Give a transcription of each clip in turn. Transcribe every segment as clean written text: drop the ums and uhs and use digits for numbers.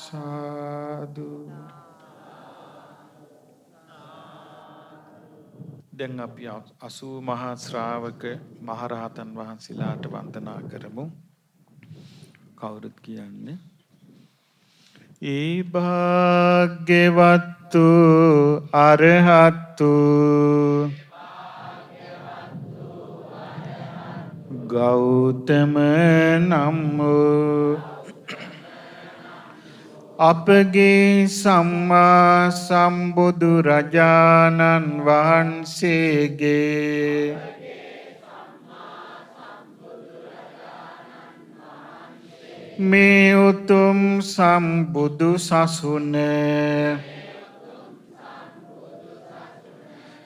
සාදු. දැන් අපි 80 මහා ශ්‍රාවක මහරහතන් වහන්සේලාට වන්දනා කරමු. කවුරුත් කියන්නේ ඒ භාග්‍යවත්තු අරහත්තු ගෞතම නම් වූ අපගේ සම්මා සම්බුදු රජාණන් වහන්සේගේ මේ උතුම් සම්බුදු සසුන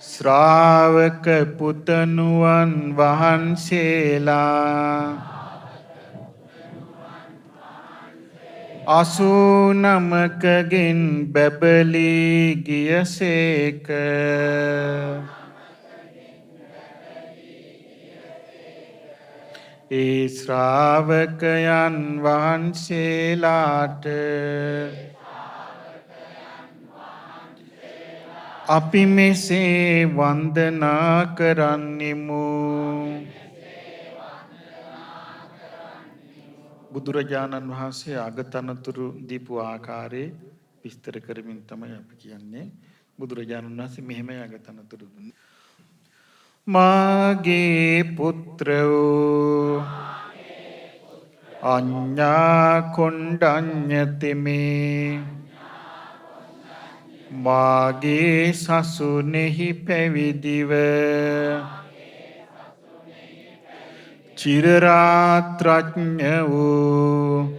ශ්‍රාවක පුතණුවන් වහන්සේලා 89කගෙන් බැබලී ගියසේක. ඒ ශ්‍රාවකයන් වහන්සේලාට අපි මෙසේ වන්දනා කරන්නෙමු. බුදුරජාණන් වහන්සේ අගතනතුරු දීපු ආකාරයේ විස්තර කරමින් තමයි අපි කියන්නේ. බුදුරජාණන් වහන්සේ මෙහෙමයි අගතනතුරු දුන්නේ. මාගේ පුත්‍රෝ අඤ්ඤා කොණ්ඩඤ්ඤතිමේ මාගේ සසුනේහි පැවිදිව චිරරාත්‍රඥ වූ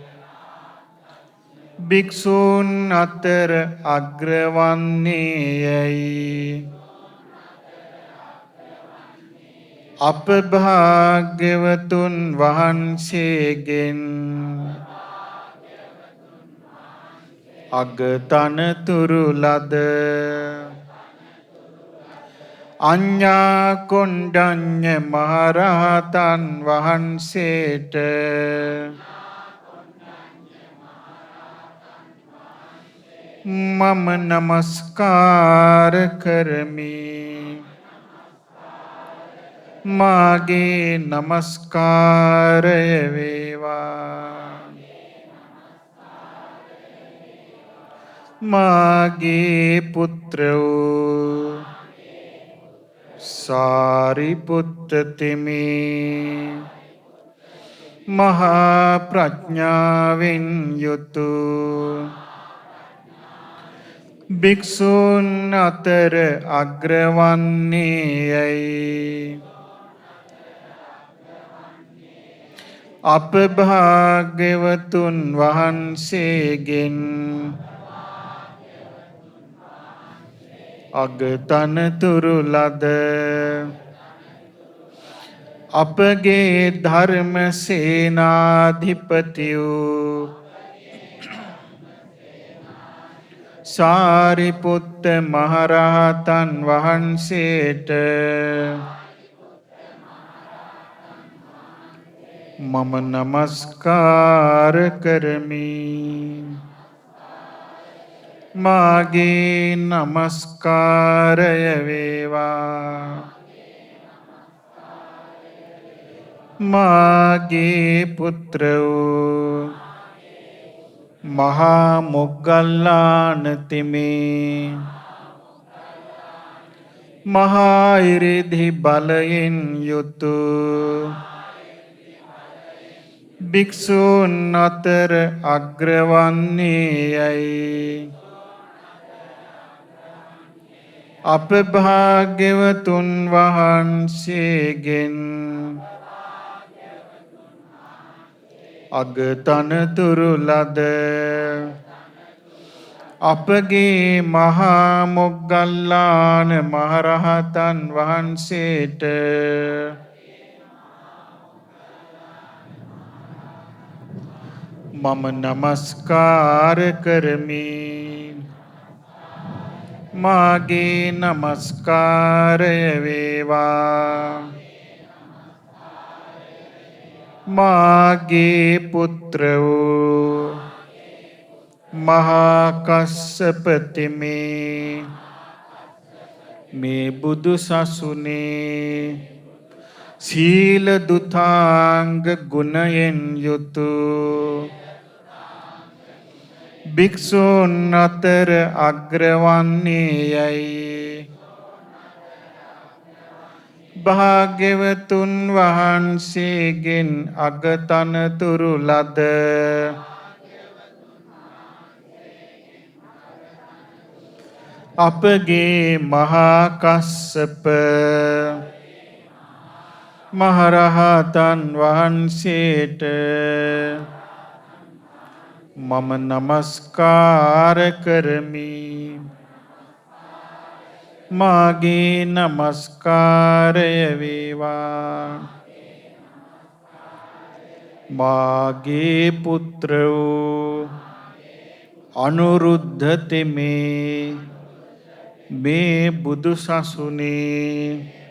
භික්ෂූන් අතර අග්‍රවන්නේයයි අප භාග්‍යවතුන් වහන්සේගෙන් අගතනතුරු ලද අඤ්ඤා කොණ්ඩඤ්ඤ මහරහතන් වහන්සේට මම නමස්කාර කරමි. මාගේ නමස්කාරය වේවා. මාගේ පුත්‍රෝ සාරිපුත්ත තෙමේ මහා ප්‍රඥාවෙන් යුතු භික්ෂූන් අතර අග්‍රවන්නේයයි අප භාග්‍යවතුන් වහන්සේගෙන් අගතනතුරු ලද අපගේ ධර්ම සේනාධිපති වූ සාරිපුත්ත මහරහතන් වහන්සේට මම නමස්කාර කරමි. මාගේ නමස්කාරය වේවා. මාගේ පුත්‍රෝ මහා මොග්ගල්ලාන තෙමේ මහා ඉරිදි බලයෙන් යුතු භික්ෂූන් අතර අග්‍රවන්නේයයි අප භාග්‍යවතුන් වහන්සේගෙන් අගතනතුරු ලද අපගේ මහා මොග්ගල්ලාන මහරහතන් වහන්සේට මම නමස්කාර කරමි. මාගේ නමස්කාරය වේවා. මාගේ පුත්‍රෝ මහා කස්සප මේ බුදු සසුනේ සීල දුතාංග ගුණයෙන් යුතු භික්ෂූන් අතර අග්‍රවන්නේ යයි භාග්‍යවතුන් වහන්සේගෙන් අගතනතුරු ලද අපගේ මහා කස්සප මහරහතන් වහන්සේට මම නමස්කාර කරමි. මාගේ නමස්කාරය වේවා. මාගේ පුත්‍ර වූ අනුරුද්ධ තෙමේ මේ බුදු සසුනේ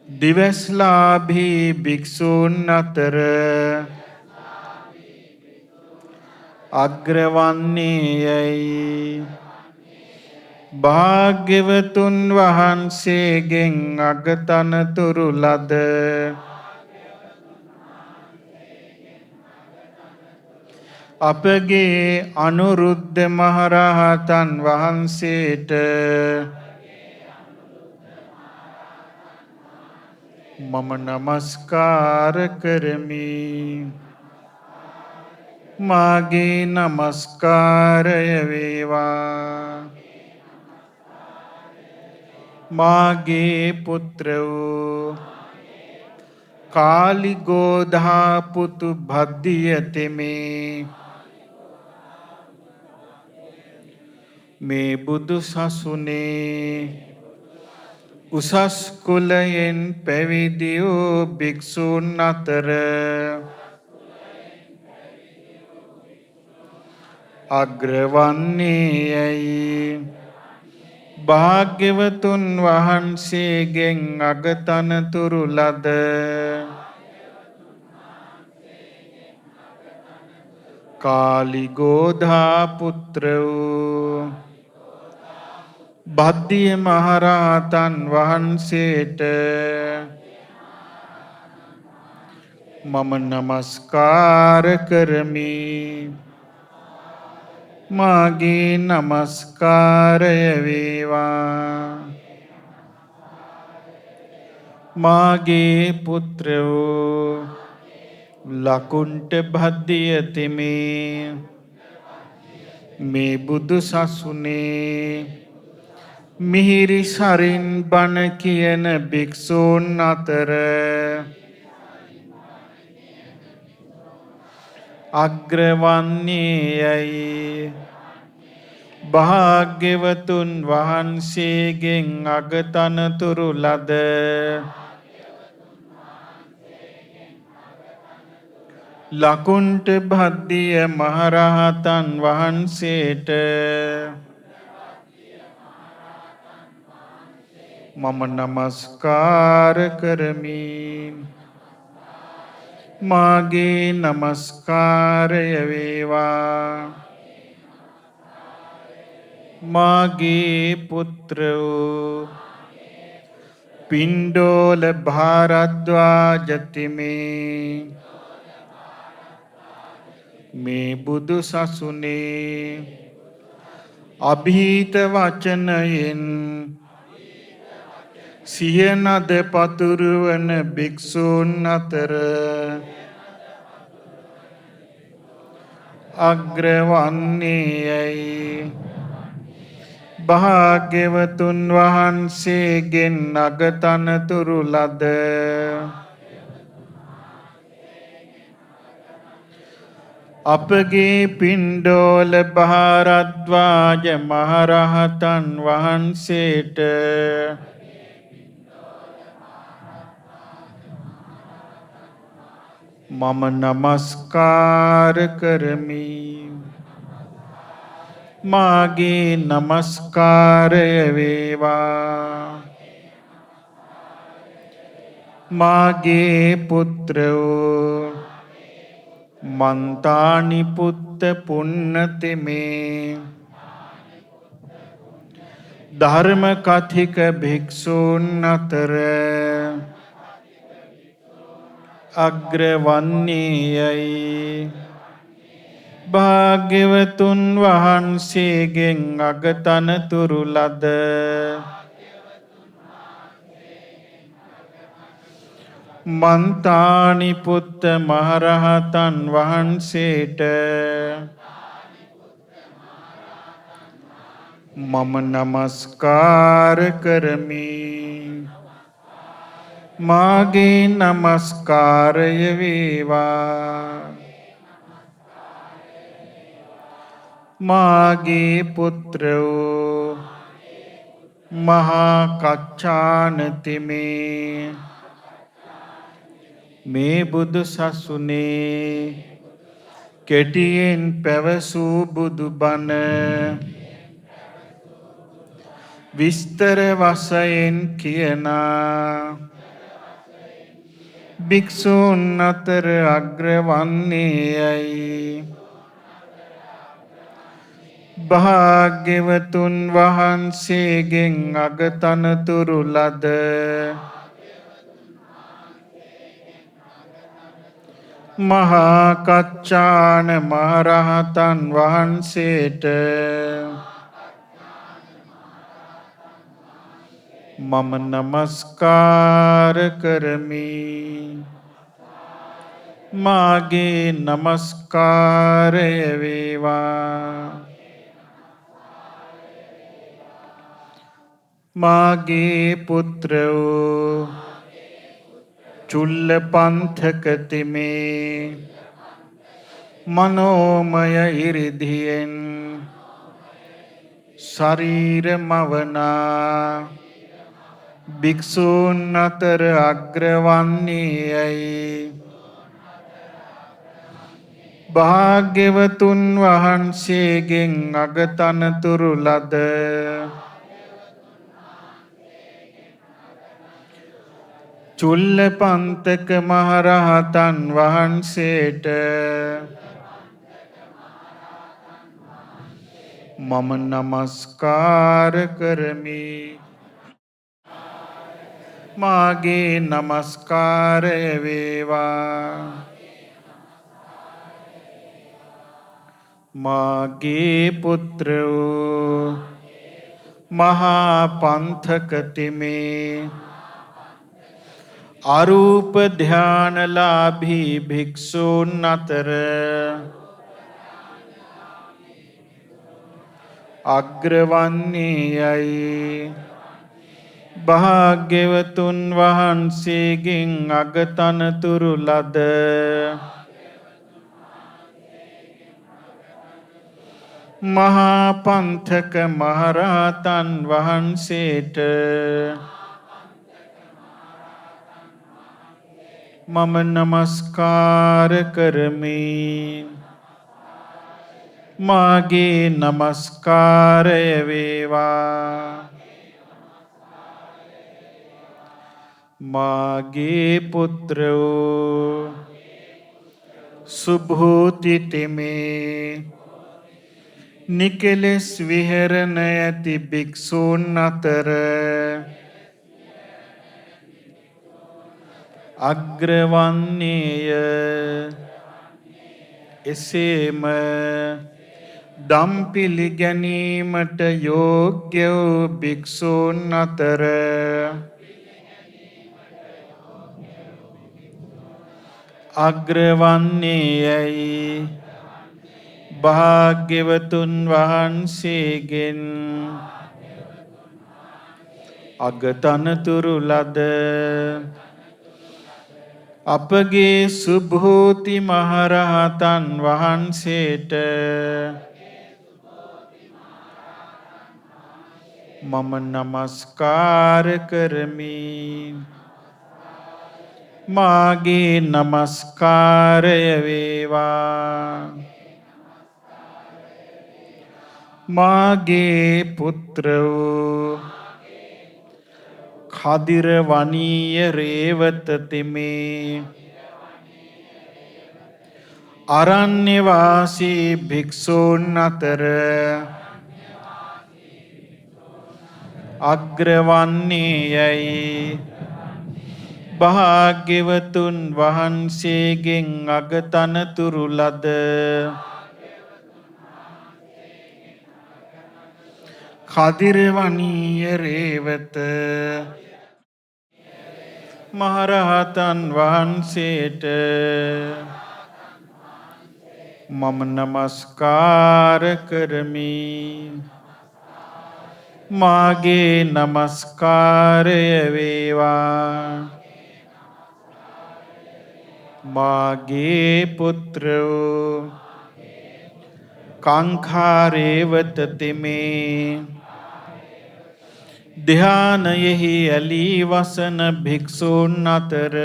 දිවස්ලාභී භික්ෂූන් අතර අග්‍රවන්නේ යයි භාග්‍යවතුන් වහන්සේගෙන් අගතනතුරු ලද අපගේ අනුරුද්ධ මහරහතන් වහන්සේට මම නමස්කාර කරමි. මාගේ නමස්කාරය වේවා. මාගේ පුත්‍ර වූ කාලිගෝධා පුතු භද්දිය තෙමේ මේ බුදු සසුනේ උසස් කුලයෙන් පැවිදි වූ භික්ෂූන් අතර අග්‍රවන්නේ යයි භාග්‍යවතුන් වහන්සේගෙන් අගතනතුරු ලද කාලිගෝධා පුත්‍ර වූ භද්දිය මහරහතන් වහන්සේට මම නමස්කාර කරමි. මාගේ නමස්කාරය වේවා. මාගේ පුත්‍ර වූ ලකුණ්ඨ භද්දිය තෙමේ මේ බුදු සසුනේ මිහිරි සරින් බණ කියන භික්ෂූන් අතර අග්‍රවන්නේ යයි භාග්‍යවතුන් වහන්සේගෙන් අගතනතුරු ලද ලකුණ්ඨ භද්දිය මහරහතන් වහන්සේට මම නමස්කාර කරමි. මාගේ නමස්කාරය වේවා. මාගේ පුත්‍ර වූ පිණ්ඩෝල භාරද්වාජ තෙමේ මේ බුදු සසුනේ අභීත වචනයෙන් සියනද පතුරුවන භික්ෂූන් අතර අග්‍රවන්නේ යයි භාග්‍යවතුන් වහන්සේගෙන් අගතනතුරු ලද අපගේ පිණ්ඩෝල භාරද්වාජ මහරහතන් වහන්සේට මම නමස්කාර කරමි. මාගේ නමස්කාරය වේවා. මාගේ පුත්‍ර වූ මන්තානි පුත්‍ර පුන්නති මේ ධර්ම කථික භික්ෂූන් අතර අග්‍රවන්නේයයි. භාග්‍යවතුන් වහන්සේගෙන් අගතනතුරු ලද මන්තානි පුත්ත මහරහතන් වහන්සේට මම නමස්කාර කරමි. මාගේ නමස්කාරය වේවා. මාගේ පුත්‍ර වූ මහා කච්චානති මේ බුදු සසුනේ කෙටියෙන් පැවසූ බුදු බණ විස්තර වශයෙන් කියනා භික්ෂූන් අතර අග්‍රවන්නේයයි. භාග්‍යවතුන් වහන්සේගෙන් අගතනතුරු ලද මහා කච්චාන මහරහතන් වහන්සේට මම නමස්කාර කරමි. මාගේ නමස්කාරය වේවා. මාගේ පුත්‍ර වූ චුල්ලපන්ථක මනෝමය ඉරිදියෙන් ශරීර මවනා භික්ෂූන් අතර අග්‍රවන්නේයයි. භාග්‍යවතුන් වහන්සේගෙන් අගතනතුරු ලද චුල්ලපන්තක මහරහතන් වහන්සේට මම නමස්කාර කරමි. මාගේ නමස්කාරය වේවා. මාගේ පුත්‍ර වූ මහා පන්ථක අරූප ධානලාභී භික්ෂූන් අතර අග්‍රවන්නේයයි. භාග්‍යවතුන් වහන්සේගෙන් අගතනතුරු ලද මහා පන්ථක මහරහතන් වහන්සේට මම නමස්කාර කරමි. මාගේ නමස්කාරය වේවා. මාගේ පුත්‍ර වූ සුභූති නිකලෙස් විහරණ ඇති භික්ෂූන් අතර අග්‍රවන්නේය. එසේම දම් පිළිගැනීමට යෝග්‍ය වූ භික්ෂූන් අතර අග්‍රවන්නේයයි. භාග්‍යවතුන් වහන්සේගෙන් අගතනතුරු ලද අපගේ සුභූති මහරහතන් වහන්සේට මම නමස්කාර කරමි. මාගේ නමස්කාරය වේවා. මාගේ පුත්‍ර වූ කදිරවනීය රේවත තෙමේ අරණ්‍ය වාසී භික්ෂූන් අතර අග්‍රවන්නේ යයි භාග්‍යවතුන් වහන්සේගෙන් අගතනතුරු ලද කදිරවණීය රේවත මහරහතන් වහන්සේට මම නමස්කාර කරමි. මාගේ නමස්කාරය වේවා මාගේ පුත්‍රෝ කාංඛාරේවත තෙමේ ධ්‍යානයෙහි ඇලී වසන භික්ෂූන් අතර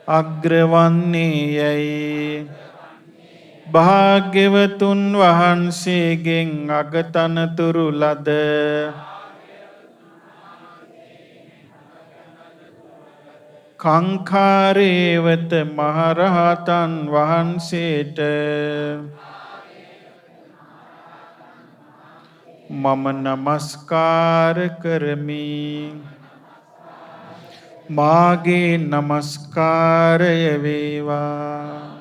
අග්‍රවන්නේ යයි භාග්‍යවතුන් වහන්සේගෙන් අගතනතුරු ලද කාංඛාරේවත මහරහතන් වහන්සේට මම නමස්කාර කරමි. මාගේ නමස්කාරය වේවා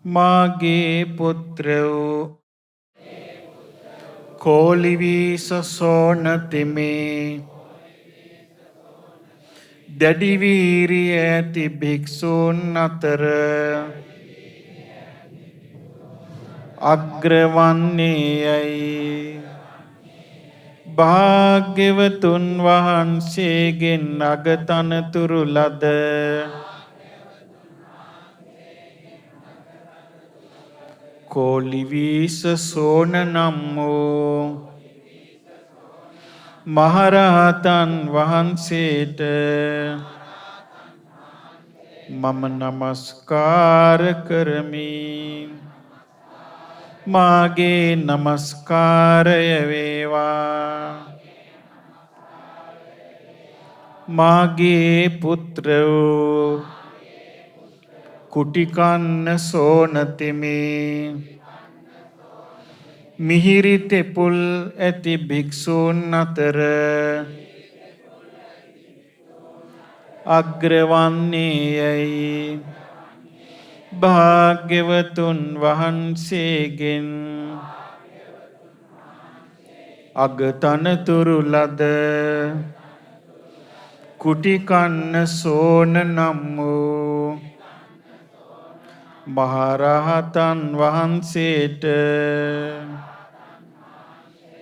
මාගේ පුත්‍රෝ කෝලිවිසසෝන තෙමේ දැඩි වීරිය ඇති භික්ෂූන් අතර අග්‍රවන්නේ යයි භාග්‍යවතුන් වහන්සේගෙන් අගතනතුරු ලද කෝලිවිසසෝන නම් වූ මහරහතන් වහන්සේට මම නමස්කාර කරමි. මාගේ නමස්කාරය වේවා මාගේ පුත්‍රෝ කුටිකන්න සෝන තෙමේ මිහිරි තෙපුල් ඇති භික්ෂූන් අතර අග්‍රවන්නේ යයි භාග්‍යවතුන් වහන්සේගෙන් අගතනතුරු ලද කුටිකන්න සෝන නම් වූ මහරහතන් වහන්සේට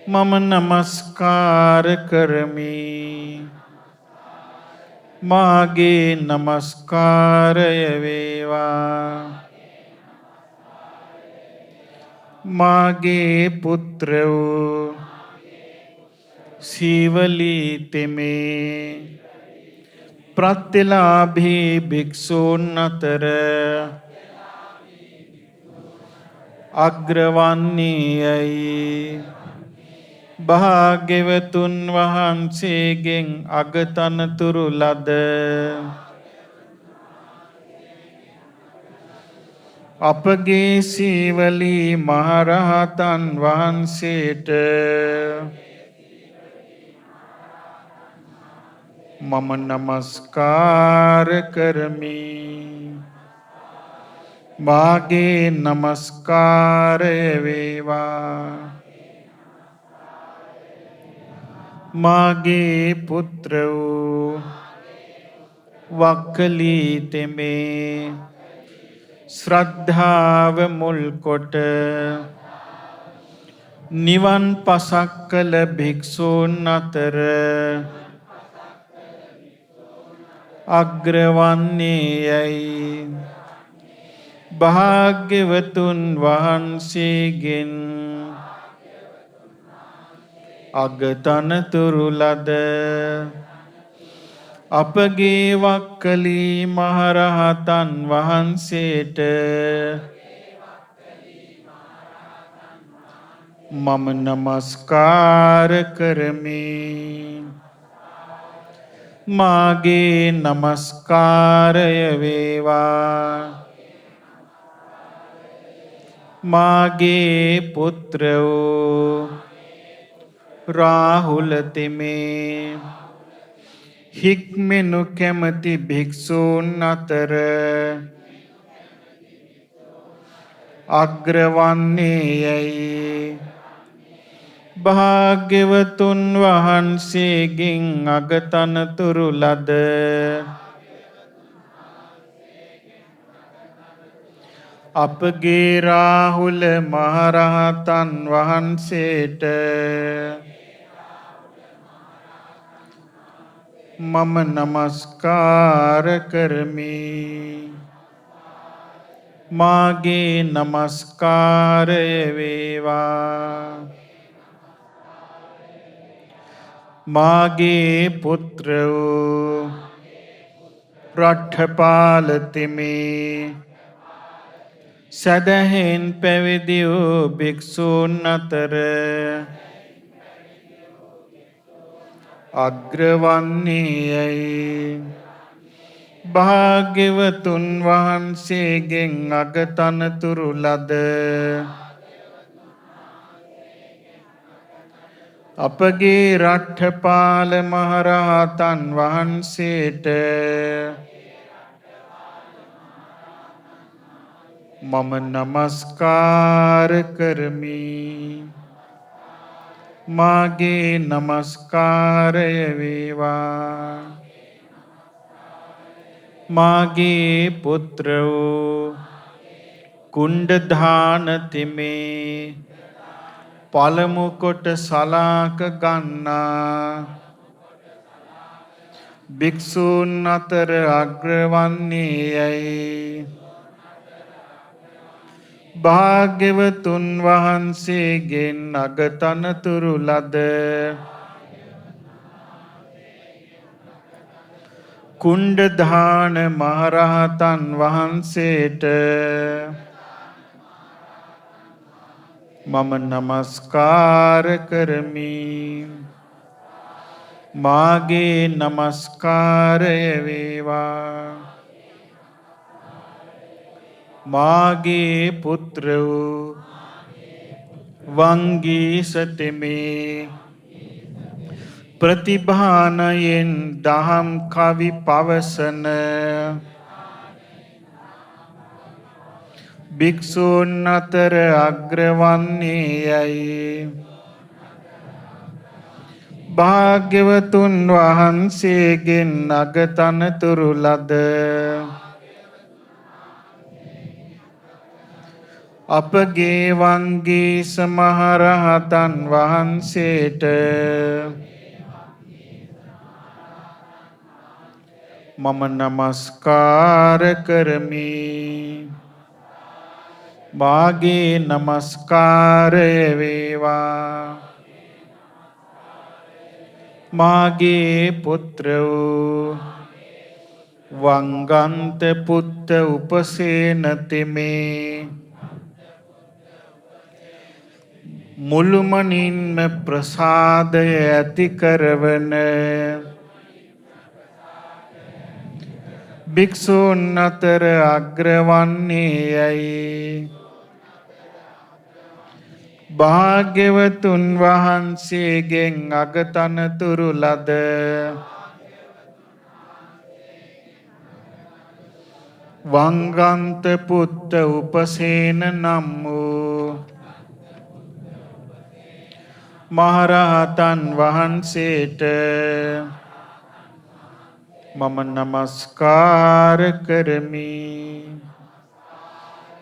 මම නමස්කාර කරමි. මාගේ නමස්කාරය වේවා මාගේ පුත්‍රෝ සීවලී තෙමේ ප්‍රත්‍යලාභී භික්ෂූන් අතර අග්‍රවන්නේ යයි භාග්‍යවතුන් වහන්සේගෙන් අගතනතුරු ලද අපගේ සීවලී මහරහතන් වහන්සේට මම නමස්කාර කරමි. මාගේ නමස්කාරය වේවා මාගේ පුත්‍රෝ වක්කලී තෙමේ ශ්‍රද්ධාව මුල් කොට නිවන් පසක් කළ භික්ෂූන් අතර අග්‍රවන්නේ යයි භාග්‍යවතුන් වහන්සේගෙන් අගතනතුරු ලද අපගේ වක්කලී මහරහතන් වහන්සේට මම නමස්කාර කරමි. මාගේ නමස්කාරය වේවා. මාගේ පුත්‍ර වූ රාහුල තෙමේ හික්මෙනු කැමති භික්ෂූන් අතර අග්‍රවන්නේ යැයි භාග්‍යවතුන් වහන්සේගෙන් අගතනතුරු ලද අපගේ රාහුල මහරහතන් වහන්සේට මම නමස්කාර කරමි. මාගේ නමස්කාරය වේවා. මාගේ පුත්‍ර වූ රට්ඨපාල තෙමේ සදහෙන් පැවිදි වූ භික්ෂූන් අතර අග්‍රවන්නේ යැයි භාග්‍යවතුන් වහන්සේගෙන් අගතනතුරු ලද අපගේ රට්ඨපාල මහරහතන් වහන්සේට මම නමස්කාර කරමි. මාගේ නමස්කාරය වේවා. මාගේ පුත්‍ර වූ කුණ්ඩධාන තෙමේ පළමු කොට සලාක ගන්නා භික්ෂූන් අතර අග්‍රවන්නේ යැයි භාග්‍යවතුන් වහන්සේගෙන් අගතනතුරු ලද කුණ්ඩධාන මහරහතන් වහන්සේට මම නමස්කාර කරමි. මාගේ නමස්කාරය වේවා. මාගේ පුත්‍ර වූ වංගීස තෙමේ ප්‍රතිභානයෙන් දහම් කවි පවසන භික්ෂූන් අතර අග්‍රවන්නේ යැයි භාග්‍යවතුන් වහන්සේගෙන් අගතනතුරු ලද අපගේ වංගීස මහරහතන් වහන්සේට මම නමස්කාර කරමි. මාගේ නමස්කාරය වේවා. මාගේ පුත්‍ර වූ වංගන්ත පුත්ත උපසේන තෙමේ මුළුමනින්ම ප්‍රසාදය ඇති කරවන භික්ෂූන් අතර අග්‍රවන්නේ යැයි භාග්‍යවතුන් වහන්සේගෙන් අගතනතුරු ලද වංගන්ත පුත්ත උපසේන නම් වූ මහරහතන් වහන්සේට මම නමස්කාර කරමි.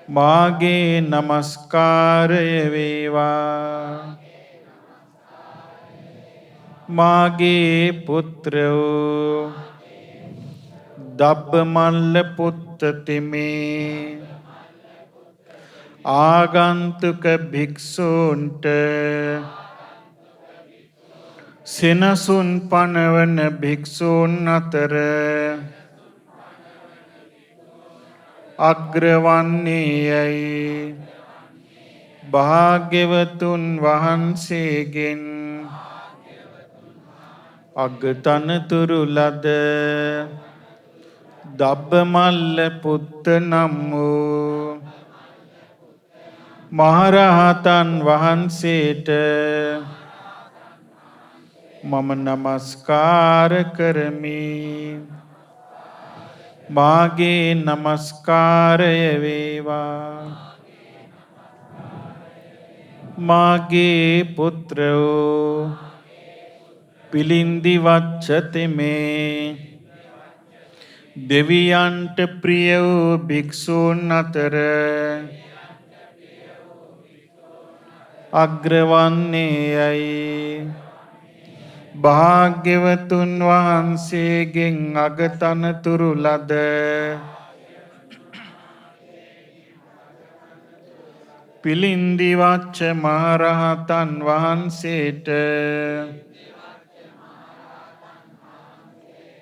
මාගේ නමස්කාරය වේවා. මාගේ පුත්‍ර වූ දබ්බමල්ල පුත්ත තෙමේ ආගන්තුක භික්ෂූන්ට සෙනසුන් පනවන භික්ෂූන් අතර අග්‍රවන්නේ යැයි භාග්‍යවතුන් වහන්සේගෙන් අගතනතුරු ලද දබ්බමල්ල පුත්ත නම් වූ මහරහතන් වහන්සේට මම නමස්කාර කරමි. මාගේ නමස්කාරය වේවා. මාගේ පුත්‍රෝ පිලින්දි වච්චතෙමේ දෙවියන්ට ප්‍රිය වූ භික්ෂූන් අතර අග්‍රවන්නේ යයි භාග්‍යවතුන් වහන්සේගෙන් අගතනතුරු ලද පිලින්දි වච්ච මහරහතන් වහන්සේට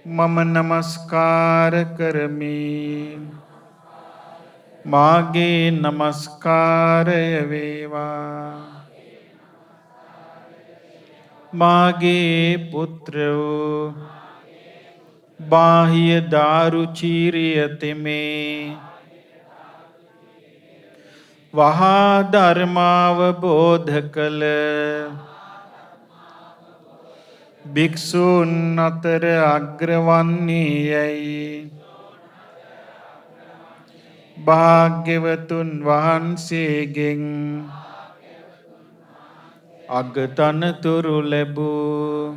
මම නමස්කාර කරමි. මාගේ නමස්කාරය වේවා. මාගේ පුත්‍රෝ බාහිය දාරුචීරිය තෙමේ වහා ධර්මාවබෝධ කළ භික්ෂූන් අතර අග්‍රවන්නේ යැයි භාග්‍යවතුන් වහන්සේගෙන් අගතනතුරු ලැබූ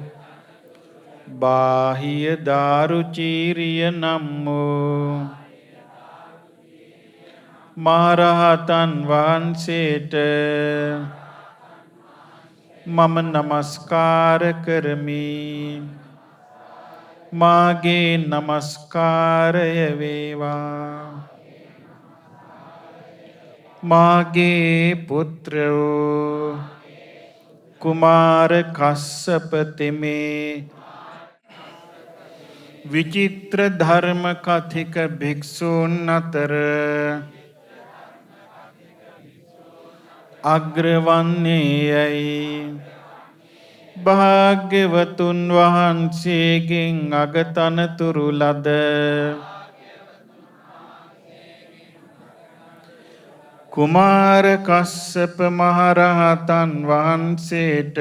බාහිය දාරුචීරිය නම් වූ මහරහතන් වහන්සේට මම නමස්කාර කරමි. මාගේ නමස්කාරය වේවා. මාගේ පුත්‍රෝ කුමාර කස්සප තෙමේ විචිත්‍ර ධර්ම කථික භික්ෂූන් අතර අග්‍රවන්නේ යැයි භාග්‍යවතුන් වහන්සේගෙන් අගතනතුරු ලද කුමාර කස්සප මහරහතන් වහන්සේට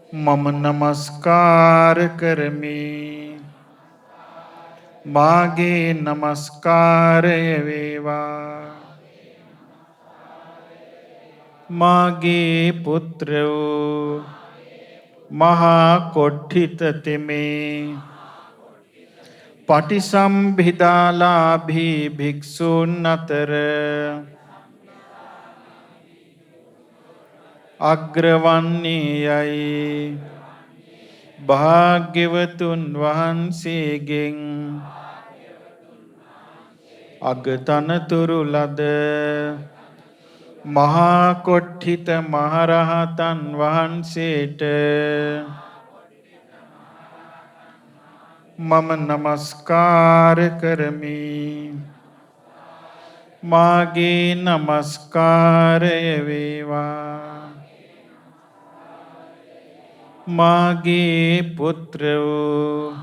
මම නමස්කාර කරමි. මාගේ නමස්කාරය වේවා. මාගේ පුත්‍රෝ මහා කොට්ඨිත තෙමේ පටිසම්භිදාලාභී භික්ෂූන් අතර අග්‍රවන්නේ යයි භාග්‍යවතුන් වහන්සේගෙන් අගතනතුරු ලද මහා කොට්ඨිත මහරහතන් වහන්සේට මම නමස්කාර කරමි. මාගේ නමස්කාරය වේවා. මාගේ පුත්‍රෝ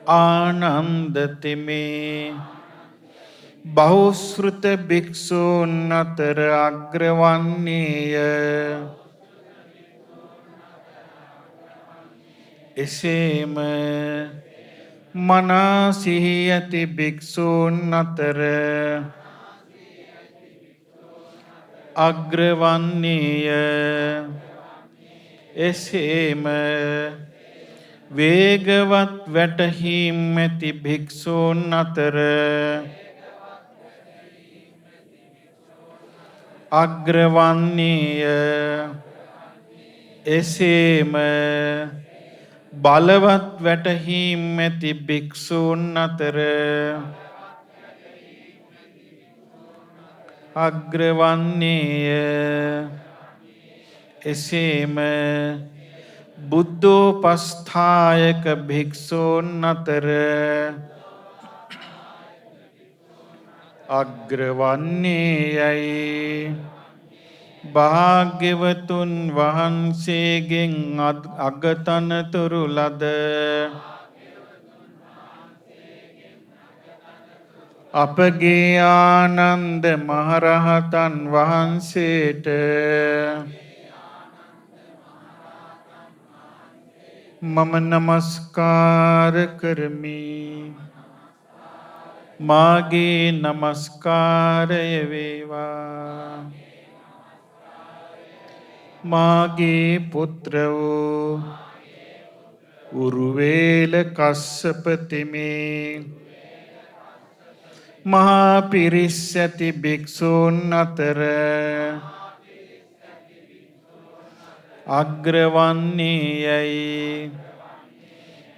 ආනන්ද තෙමේ බහුශ්‍රුත භික්ෂූන් අතර අග්‍රවන්නේය. එසේම මනා සිහි ඇති භික්ෂූන් අතර අග්‍රවන්නේය. එසේම වේගවත් වැටහීම් ඇති භික්ෂූන් අතර අග්‍රවන්නේය. එසේම බලවත් වැටහීම් ඇති භික්ෂූන් අතර අග්‍රවන්නේය. එසේම බුද්ධෝපස්ථායක භික්ෂූන් අතර අග්‍රවන්නේ යයි භාග්‍යවතුන් වහන්සේගෙන් අගතනතුරු ලද අපගේ ආනන්ද මහරහතන් වහන්සේට මම නමස්කාර කරමි. මාගේ නමස්කාරය වේවා. මාගේ පුත්‍ර වූ උරුවේල කස්සප තෙමේ මහා පිරිස් ඇති භික්ෂූන් අතර අග්‍රවන්නේ යැයි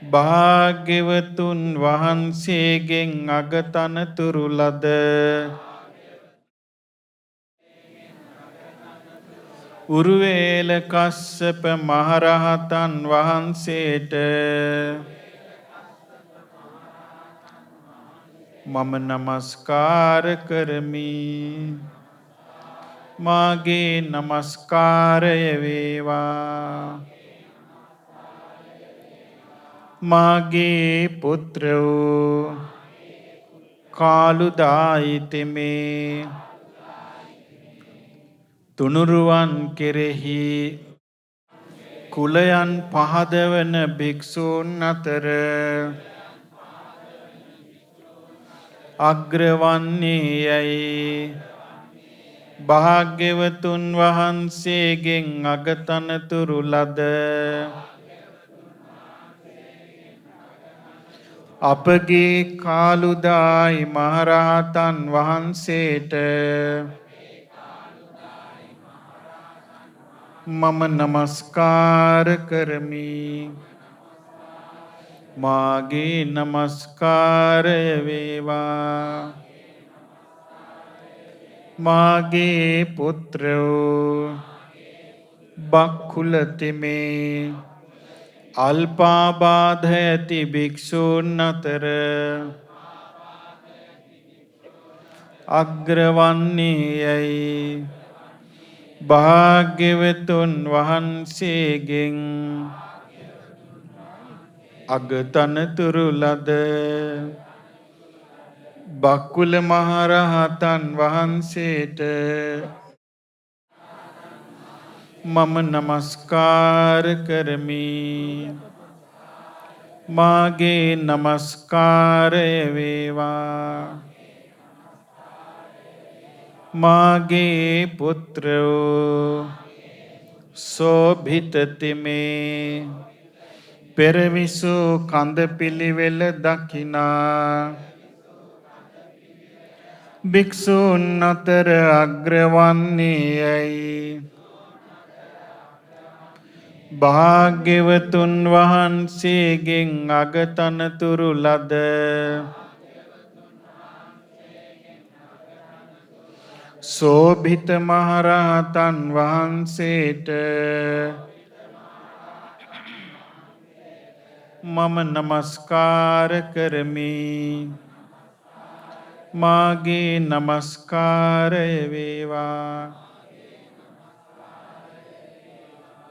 භාග්‍යවතුන් වහන්සේගෙන් අගතනතුරු ලද උරුවේල කස්සප මහරහතන් වහන්සේට මම නමස්කාර කරමි. මාගේ නමස්කාරය වේවා. මාගේ පුත්‍ර වූ කාලුදායි තෙමේ තුනුරුවන් කෙරෙහි කුලයන් පහදවන භික්ෂූන් අතර අග්‍රවන්නේ යැයි භාග්‍යවතුන් වහන්සේගෙන් අගතනතුරු ලද අපගේ කාලුදායි මහරහතන් වහන්සේට මම නමස්කාර කරමි. මාගේ නමස්කාරය වේවා. මාගේ පුත්‍ර වූ බක්කුල තෙමේ අල්පාබාධ ඇති භික්ෂූන් අතර අග්‍රවන්නේ යැයි භාග්‍යවතුන් වහන්සේගෙන් අගතනතුරු ලද බක්කුල මහරහතන් වහන්සේට මම නමස්කාර කරමි. මාගේ නමස්කාරය වේවා. මාගේ පුත්‍ර වූ සෝභිත තෙමේ පෙරවිසූ කඳ පිළිවෙල දකිනා භික්ෂූන් අතර අග්‍රවන්නේ යැයි භාග්‍යවතුන් වහන්සේගෙන් අගතනතුරු ලද සෝභිත මහරහතන් වහන්සේට මම නමස්කාර කරමි. මාගේ නමස්කාරය වේවා.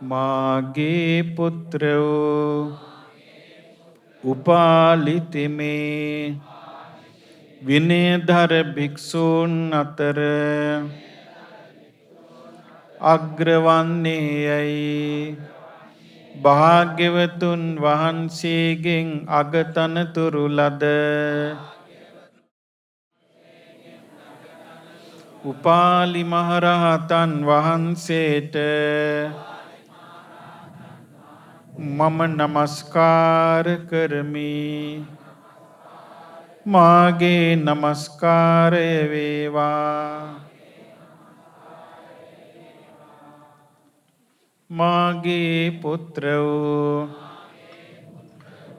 මාගේ පුත්‍ර වූ උපාලි තෙමේ විනයධර භික්ෂූන් අතර අග්‍රවන්නේ යැයි භාග්‍යවතුන් වහන්සේගෙන් අගතනතුරු ලද උපාලි මහරහතන් වහන්සේට මම නමස්කාර කරමි. මාගේ නමස්කාරය වේවා. මාගේ පුත්‍ර වූ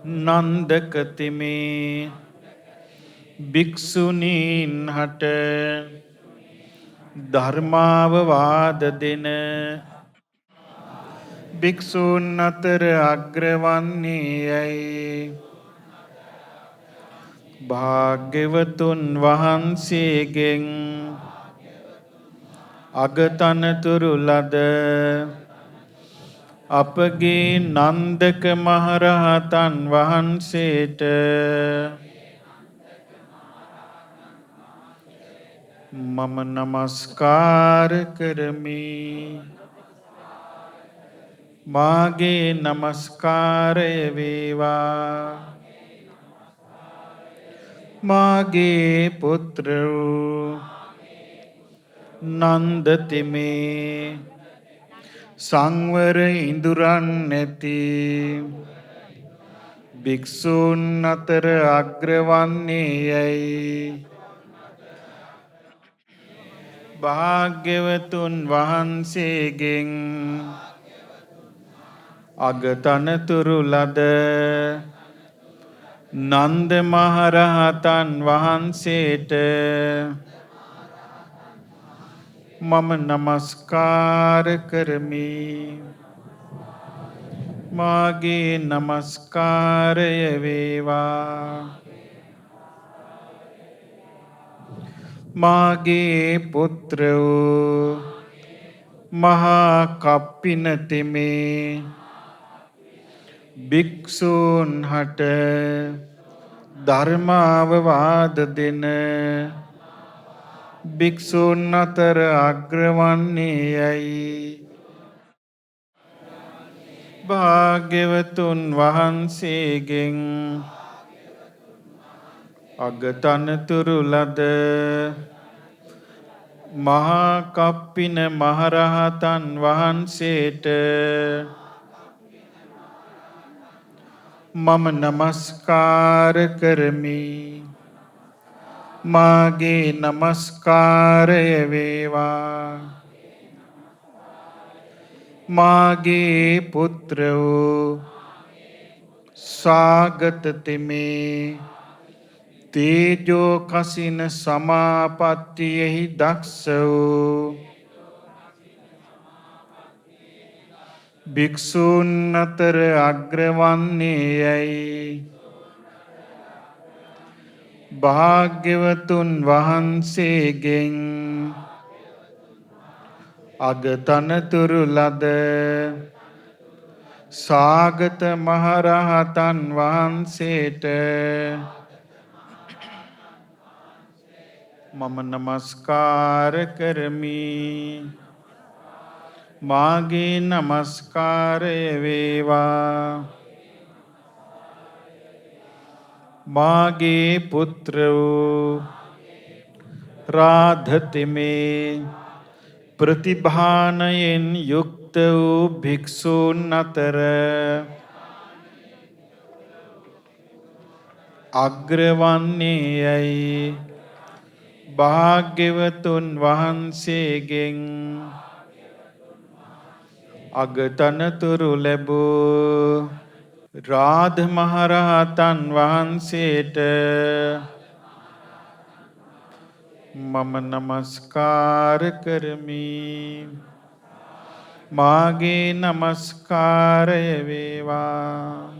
නන්දක තෙමේ භික්ෂුණීන් හට ධර්මාවවාද දෙන භික්ෂූන් අතර අග්‍රවන්නේ යැයි භාග්‍යවතුන් වහන්සේගෙන් අගතනතුරු ලද අපගේ නන්දක මහරහතන් වහන්සේට මම නමස්කාර කරමි. මාගේ නමස්කාරය වේවා මාගේ පුත්‍ර වූ නන්දතෙමේ සංවර ඉඳුරන් නැති භික්ෂූන් අතර අග්‍රවන්නේ යැයි භාග්‍යවතුන් වහන්සේගෙන් අගතනතුරු ලද නන්ද මහරහතන් වහන්සේට මම නමස්කාර කරමි. මාගේ නමස්කාරය වේවා මාගේ පුත්‍ර වූ මහා කප්පිනතෙමේ භික්ෂූන් හට ධර්මාවවාද දෙන භික්ෂූන් අතර අග්‍රවන්නේ යැයි භාග්‍යවතුන් වහන්සේගෙන් අගතනතුරු ලද මහා කප්පින මහරහතන් වහන්සේට මම නමස්කාර කරමි. මාගේ නමස්කාරය වේවා මාගේ පුත්‍ර වූ සාගතතෙමේ තේජෝ කසින සමාපත්තියෙහි දක්ෂ වූ භික්ෂූන් අතර අග්‍රවන්නේ යැයි භාග්‍යවතුන් වහන්සේගෙන් අගතනතුරු ලද සාගත මහරහතන් වහන්සේට මම නමස්කාර කරමි. මාගේ නමස්කාරය වේවා මාගේ පුත්‍ර වූ රාධතෙමේ ප්‍රතිභානයෙන් යුක්ත වූ භික්ෂූන් අතර අග්‍රවන්නේ යැයි භාග්‍යවතුන් වහන්සේගෙන් අගතනතුරු ලැබූ රාධ මහරහතන් වහන්සේට මම නමස්කාර කරමි. මාගේ නමස්කාරය වේවා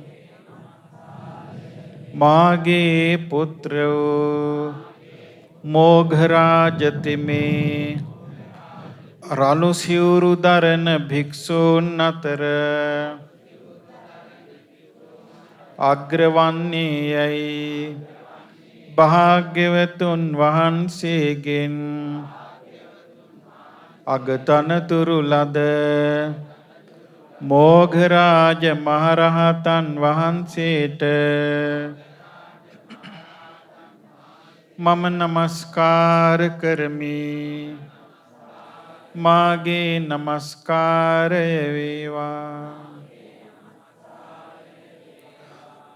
මාගේ පුත්‍ර වූ මෝඝරාජතෙමේ රළු සිවුරු දරන භික්ෂූන් අතර අග්‍රවන්නේ යැයි භාග්‍යවතුන් වහන්සේගෙන් අගතනතුරු ලද මෝඝරාජ මහරහතන් වහන්සේට මම නමස්කාර කරමි. මාගේ නමස්කාරය වේවා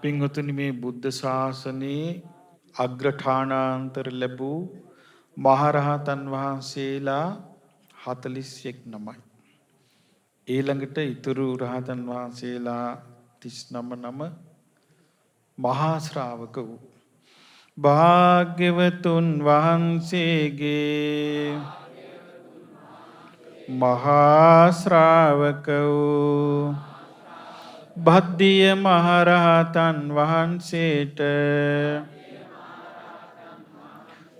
පින්වතුනි. මේ බුද්ධ ශාසනයේ අග්‍රඨානාන්තර ලැබූ මහරහතන් වහන්සේලා 41 නමයි. ඊළඟට ඉතුරු රහතන් වහන්සේලා 39 නම මහා ශ්‍රාවක වූ භාග්‍යවතුන් වහන්සේගේ මහා ශ්‍රාවක වූ භද්දිය මහරහතන් වහන්සේට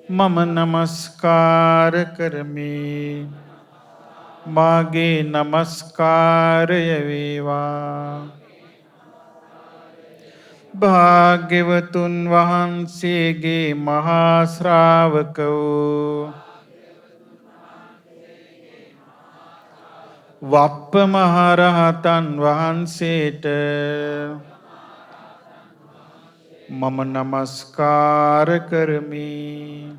මම නමස්කාර කරමි. මාගේ නමස්කාරය වේවා. භාග්‍යවතුන් වහන්සේගේ මහා ශ්‍රාවක වූ වප්පමහරහතන් වහන්සේට මම නමස්කාර කරමි.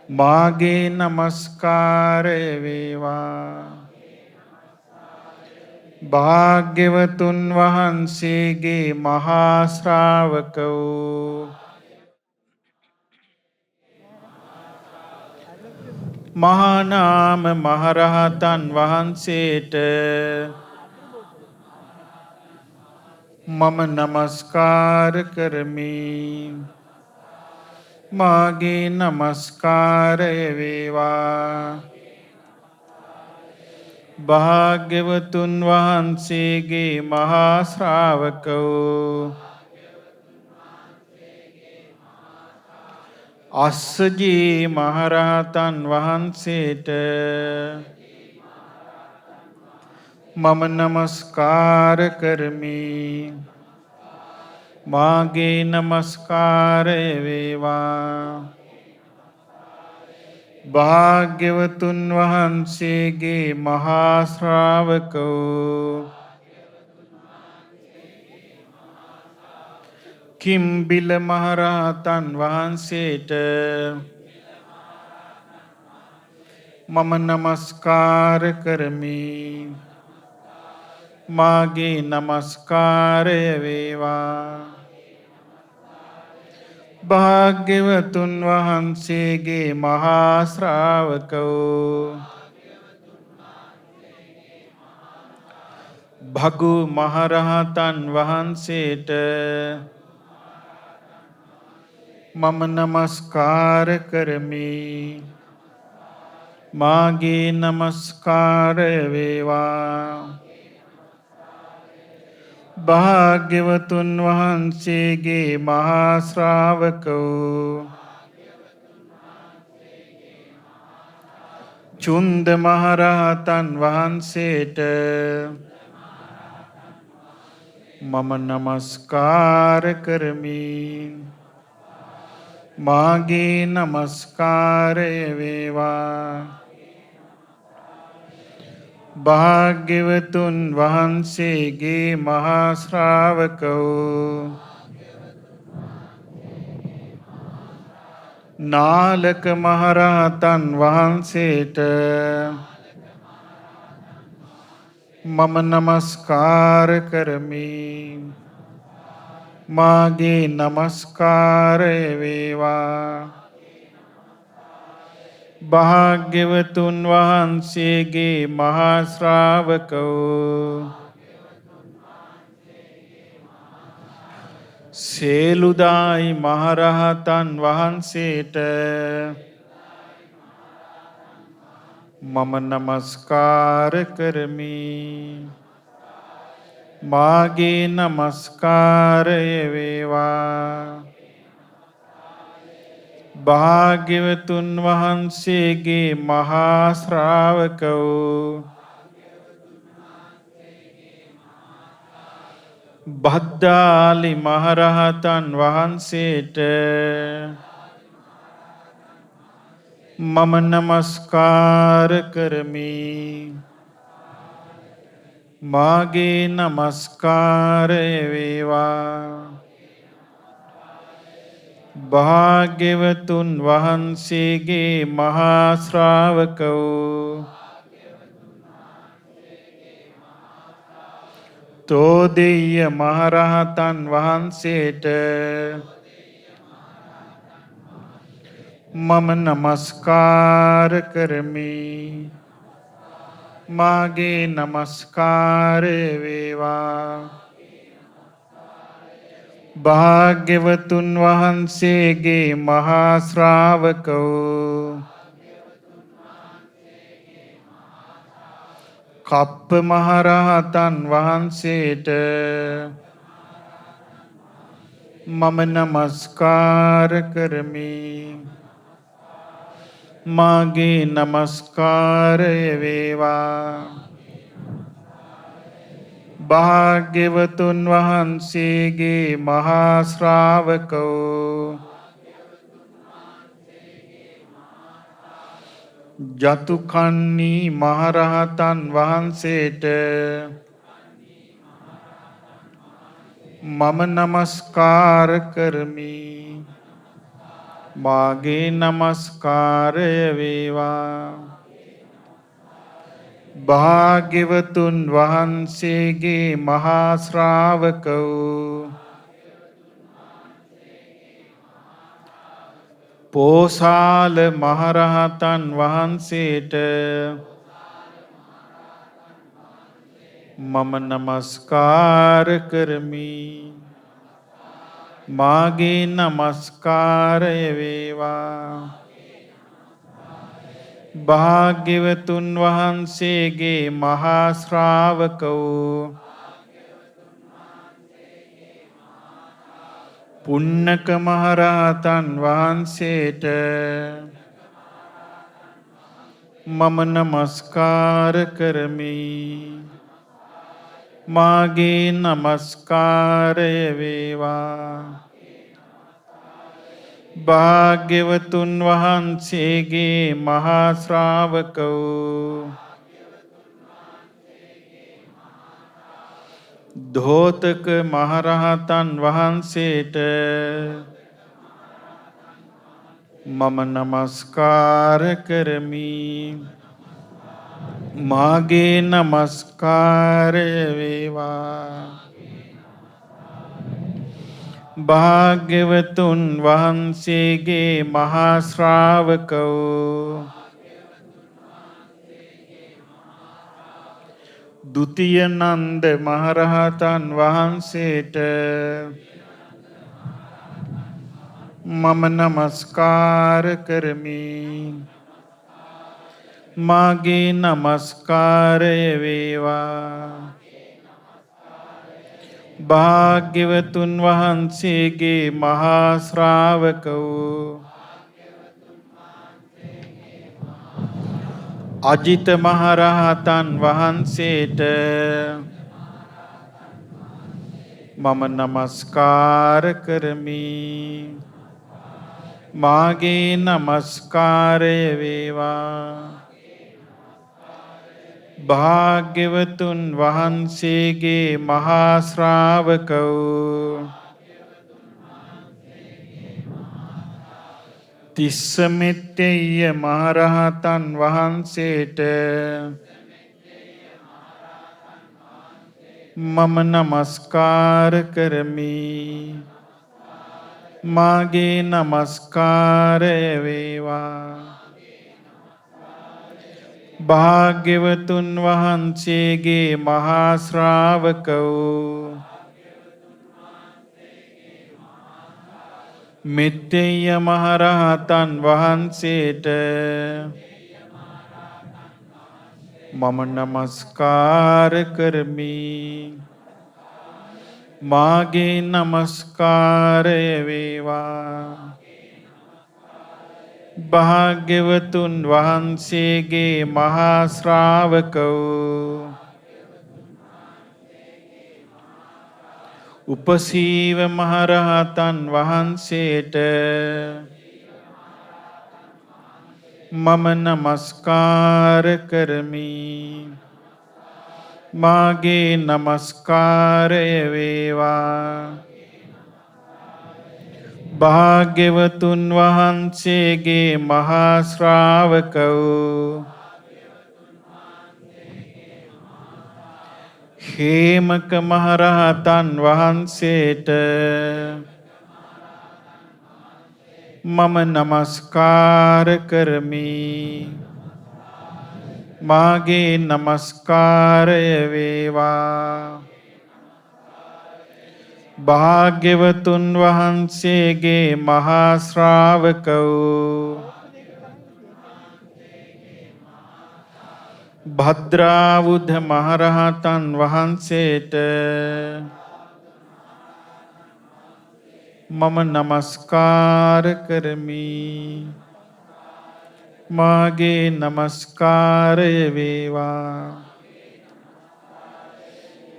මාගේ නමස්කාරය වේවා. භාග්‍යවතුන් වහන්සේගේ මහා ශ්‍රාවක වූ මහානාම මහරහතන් වහන්සේට මම නමස්කාර කරමි. මාගේ නමස්කාරය වේවා. භාග්‍යවතුන් වහන්සේගේ මහා ශ්‍රාවක වූ අස්සජී මහරහතන් වහන්සේට මම නමස්කාර කරමි. මාගේ නමස්කාරය වේවා. භාග්‍යවතුන් වහන්සේගේ මහා ශ්‍රාවක වූ කිම්බිල මහරහතන් වහන්සේට මම නමස්කාර කරමි. මාගේ නමස්කාරය වේවා. භාග්‍යවතුන් වහන්සේගේ මහා ශ්‍රාවක වූ භගු මහරහතන් වහන්සේට මම නමස්කාර කරමි. මාගේ නමස්කාරය වේවා. භාග්‍යවතුන් වහන්සේගේ මහා ශ්‍රාවක වූ චුන්ද මහරහතන් වහන්සේට මම නමස්කාර කරමි. මාගේ නමස්කාරය වේවා. භාග්‍යවතුන් වහන්සේගේ මහා ශ්‍රාවක වූ නාලක මහරහතන් වහන්සේට මම නමස්කාර කරමි. මාගේ නමස්කාරය වේවා. භාග්‍යවතුන් වහන්සේගේ මහා ශ්‍රාවක වූ සේලුදායි මහරහතන් වහන්සේට මම නමස්කාර කරමි. මාගේ නමස්කාරය වේවා. භාග්‍යවතුන් වහන්සේගේ මහා ශ්‍රාවක වූ භද්දාලි මහරහතන් වහන්සේට මම නමස්කාර කරමි. මාගේ නමස්කාරය වේවා. භාග්‍යවතුන් වහන්සේගේ මහා ශ්‍රාවක වූ තෝදෙය්‍ය මහරහතන් වහන්සේට මම නමස්කාර කරමි. මාගේ නමස්කාරය වේවා. භාග්‍යවතුන් වහන්සේගේ මහා ශ්‍රාවක වූ කප්ප මහරහතන් වහන්සේට මම නමස්කාර කරමි. මාගේ නමස්කාරය වේවා. භාග්‍යවතුන් වහන්සේගේ මහා ශ්‍රාවකෝ ජතුකන්නී මහරහතන් වහන්සේට මම නමස්කාර කරමි. මාගේ නමස්කාරය වේවා. භාග්‍යවතුන් වහන්සේගේ මහා ශ්‍රාවක වූ පෝසාල මහරහතන් වහන්සේට මම නමස්කාර කරමි. මාගේ නමස්කාරය වේවා. භාග්‍යවතුන් වහන්සේගේ මහා ශ්‍රාවක වූ පුන්නක මහරහතන් වහන්සේට මම නමස්කාර කරමි. මාගේ නමස්කාරය වේවා. භාග්‍යවතුන් වහන්සේගේ මහා ශ්‍රාවක වූ ධෝතක මහරහතන් වහන්සේට මම නමස්කාර කරමි. මාගේ නමස්කාරය වේවා. භාග්‍යවතුන් වහන්සේගේ මහා ශ්‍රාවක වූ දුතිය නන්ද මහරහතන් වහන්සේට මම නමස්කාර කරමි. මාගේ නමස්කාරය වේවා. භාග්‍යවතුන් වහන්සේගේ මහා ශ්‍රාවක වූ අජිත මහරහතන් වහන්සේට මම නමස්කාර කරමි. මාගේ නමස්කාරය වේවා. භාග්‍යවතුන් වහන්සේගේ මහා ශ්‍රාවක වූ තිස්සමෙත්තෙය්‍ය මහරහතන් වහන්සේට මම නමස්කාර කරමි. මාගේ නමස්කාරය වේවා. භාග්‍යවතුන් වහන්සේගේ මහා ශ්‍රාවක වූ මෙත්තෙය්‍ය මහරහතන් වහන්සේට මම නමස්කාර කරමි. මාගේ නමස්කාරය වේවා. භාග්‍යවතුන් වහන්සේගේ මහා ශ්‍රාවක වූ උපසීව මහරහතන් වහන්සේට මම නමස්කාර කරමි. මාගේ නමස්කාරය වේවා. භාග්‍යවතුන් වහන්සේගේ මහා ශ්‍රාවක වූ හේමක මහරහතන් වහන්සේට මම නමස්කාර කරමි. මාගේ නමස්කාරය වේවා. භාග්‍යවතුන් වහන්සේගේ මහා ශ්‍රාවක වූ භද්‍රාවුධ මහරහතන් වහන්සේට මම නමස්කාර කරමි. මාගේ නමස්කාරය වේවා.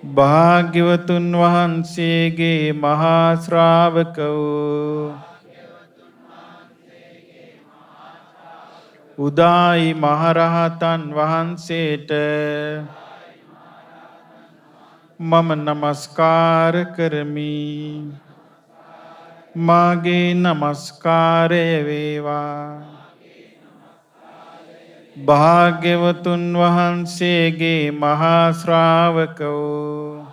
භාග්‍යවතුන් වහන්සේගේ මහා ශ්‍රාවක වූ උදායි මහරහතන් වහන්සේට මම නමස්කාර කරමි. මාගේ නමස්කාරය වේවා. භාග්‍යවතුන් වහන්සේගේ මහා ශ්‍රාවක වූ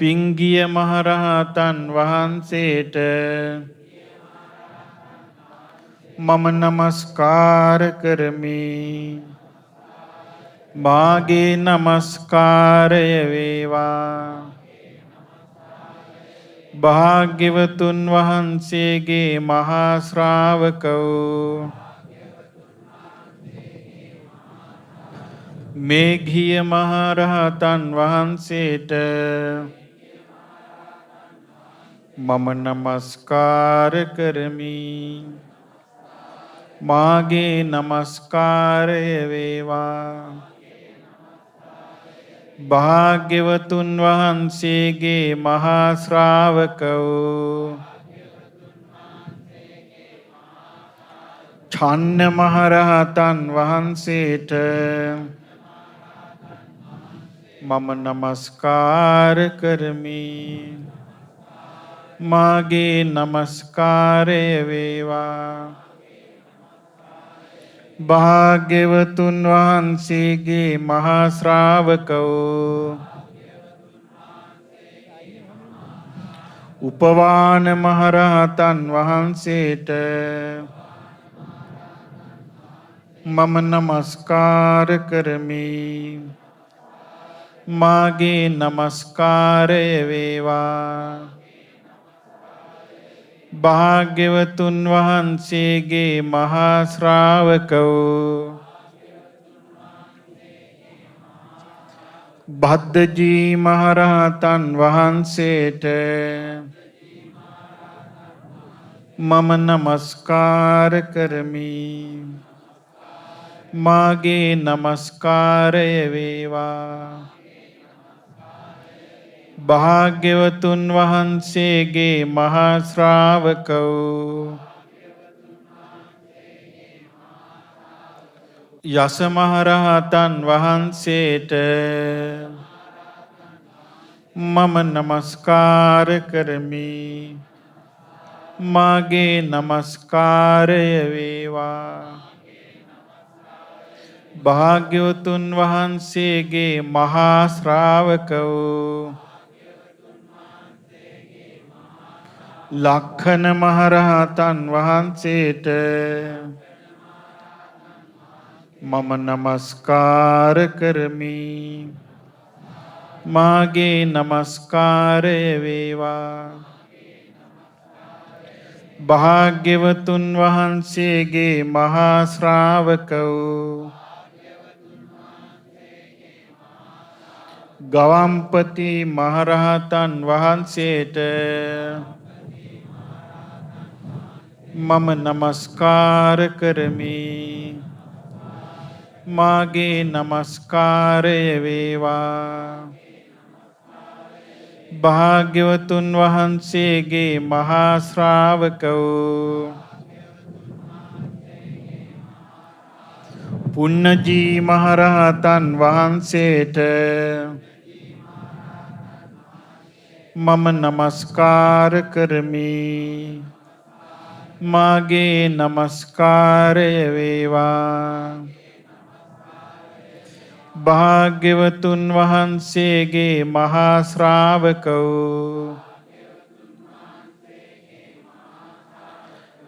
පිංගිය මහරහතන් වහන්සේට මම නමස්කාර කරමි. මාගේ නමස්කාරය වේවා. භාග්‍යවතුන් වහන්සේගේ මහා ශ්‍රාවක වූ මේඝිය මහරහතන් වහන්සේට මම නමස්කාර කරමි. මාගේ නමස්කාරය වේවා. භාග්‍යවතුන් වහන්සේගේ මහා ශ්‍රාවක වූ චන්න මහරහතන් වහන්සේට මම නමස්කාර කරමි. මාගේ නමස්කාරය වේවා. භාග්‍යවතුන් වහන්සේගේ මහා ශ්‍රාවක වූ උපවාන මහරහතන් වහන්සේට මම නමස්කාර කරමි. මාගේ නමස්කාරය වේවා. භාග්‍යවතුන් වහන්සේගේ මහා ශ්‍රාවක වූ භද්දජී මහරහතන් වහන්සේට මම නමස්කාර කරමි. මාගේ නමස්කාරය වේවා. භාග්‍යවතුන් වහන්සේගේ මහා ශ්‍රාවක වූ යස මහරහතන් වහන්සේට මම නමස්කාර කරමි. මාගේ නමස්කාරය වේවා. භාග්‍යවතුන් වහන්සේගේ මහා ශ්‍රාවක වූ ලක්ඛන මහරහතන් වහන්සේට මම නමස්කාර කරමි. මාගේ නමස්කාරය වේවා. භාග්‍යවතුන් වහන්සේගේ මහා ශ්‍රාවක වූ ගවම්පති මහරහතන් වහන්සේට මම නමස්කාර කරමි. මාගේ නමස්කාරය වේවා. භාග්‍යවතුන් වහන්සේගේ මහා ශ්‍රාවක වූ පුන්නජී මහරහතන් වහන්සේට මම නමස්කාර කරමි. මාගේ නමස්කාරය වේවා. භාග්‍යවතුන් වහන්සේගේ මහා ශ්‍රාවක වූ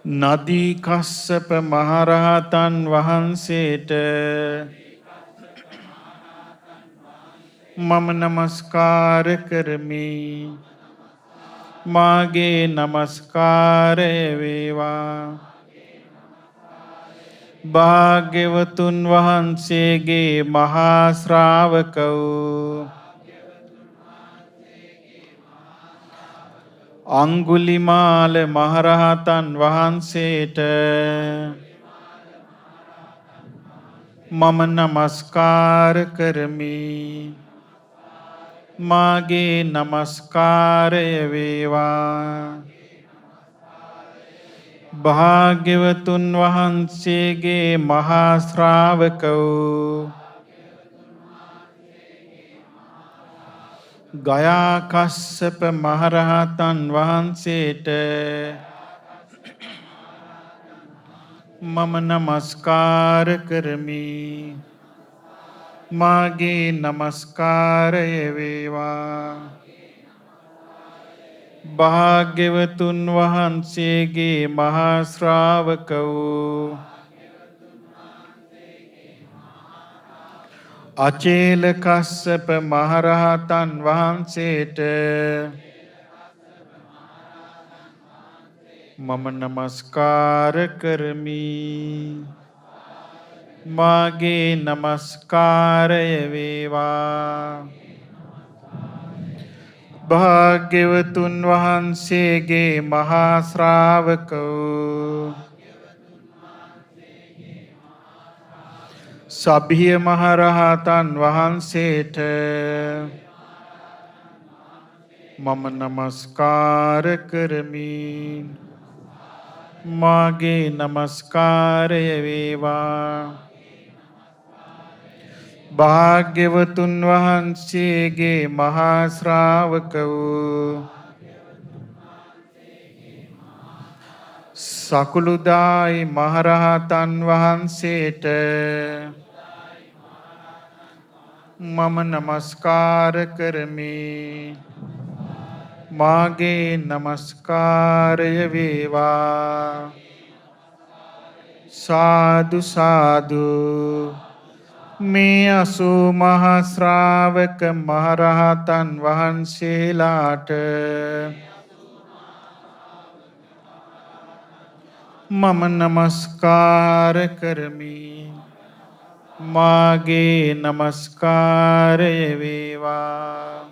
නදී කස්සප මහරහතන් වහන්සේට මම නමස්කාර කරමි. මාගේ නමස්කාරය වේවා. භාග්‍යවතුන් වහන්සේගේ මහා ශ්‍රාවක වූ අංගුලිමාල මහරහතන් වහන්සේට මම නමස්කාර කරමි. මාගේ නමස්කාරය වේවා භාග්‍යවතුන් වහන්සේගේ මහා ශ්‍රාවක වූ ගයාකස්සප මහරහතන් වහන්සේට මම නමස්කාර කරමි. මාගේ නමස්කාරය වේවා භාග්‍යවතුන් වහන්සේගේ මහා ශ්‍රාවක වූ අචේල කස්සප මහරහතන් වහන්සේට මම නමස්කාර කරමි. මාගේ නමස්කාරය වේවා භාග්‍යවතුන් වහන්සේගේ මහා ශ්‍රාවක වූ සභිය මහරහතන් වහන්සේට මම නමස්කාර කරමි. මාගේ නමස්කාරය වේවා භාග්‍යවතුන් වහන්සේගේ මහා ශ්‍රාවක වූ සකුළුදායි මහරහතන් වහන්සේට මම නමස්කාර කරමි. මාගේ නමස්කාරය වේවා සාදු සාදු. මේ 80 මහා ශ්‍රාවක මහරහතන් වහන්සේලාට මම නමස්කාර කරමි. මාගේ නමස්කාරය වේවා